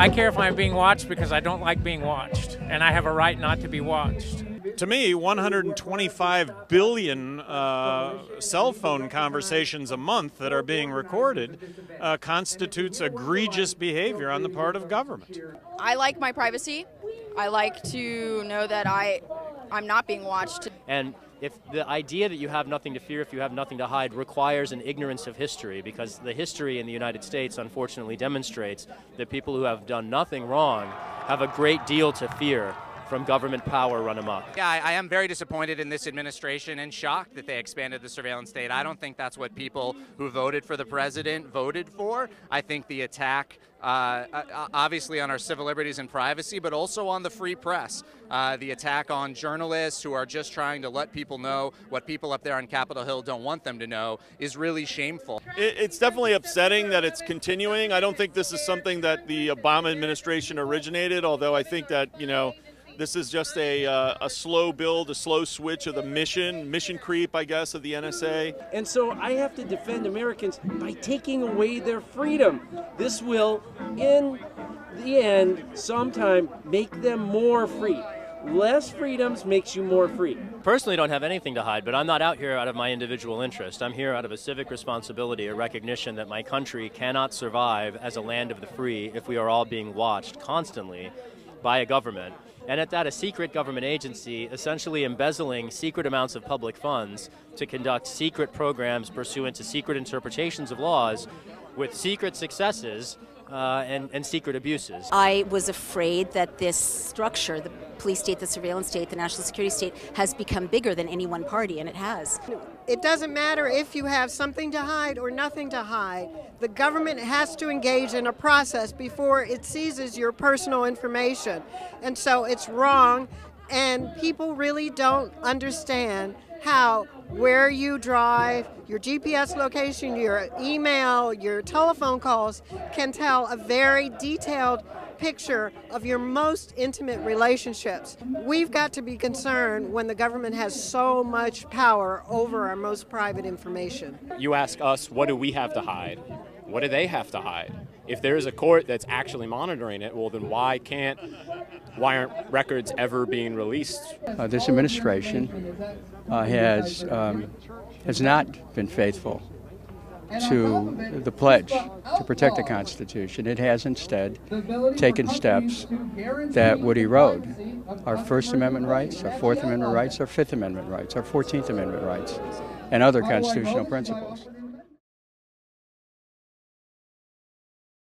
I care if I'm being watched because I don't like being watched, and I have a right not to be watched. To me, 125 billion cell phone conversations a month that are being recorded constitutes egregious behavior on the part of government. I like my privacy. I like to know that I'm not being watched. And if the idea that you have nothing to fear if you have nothing to hide requires an ignorance of history, because the history in the United States unfortunately demonstrates that people who have done nothing wrong have a great deal to fear from government power run amok. Yeah, I am very disappointed in this administration and shocked that they expanded the surveillance state. I don't think that's what people who voted for the president voted for. I think the attack, obviously on our civil liberties and privacy, but also on the free press. The attack on journalists who are just trying to let people know what people up there on Capitol Hill don't want them to know is really shameful. It's definitely upsetting that it's continuing. I don't think this is something that the Obama administration originated, although I think that, this is just a slow build, a slow switch of the mission creep, I guess, of the NSA. And so I have to defend Americans by taking away their freedom. This will, in the end, sometime make them more free. Less freedoms makes you more free. Personally, I don't have anything to hide, but I'm not out here out of my individual interest. I'm here out of a civic responsibility, a recognition that my country cannot survive as a land of the free if we are all being watched constantly by a government. And at that, a secret government agency essentially embezzling secret amounts of public funds to conduct secret programs pursuant to secret interpretations of laws with secret successes and secret abuses. I was afraid that this structure, the police state, the surveillance state, the national security state, has become bigger than any one party, and it has. It doesn't matter if you have something to hide or nothing to hide. The government has to engage in a process before it seizes your personal information. And so it's wrong, and people really don't understand how where you drive, your GPS location, your email, your telephone calls can tell a very detailed picture of your most intimate relationships. We've got to be concerned when the government has so much power over our most private information. You ask us, what do we have to hide? What do they have to hide? If there is a court that's actually monitoring it, well, then why aren't records ever being released? This administration has not been faithful to the pledge to protect the Constitution. It has instead taken steps that would erode our First Amendment rights, our Fourth Amendment rights, our Fifth Amendment rights, our 14th Amendment rights, and other constitutional principles.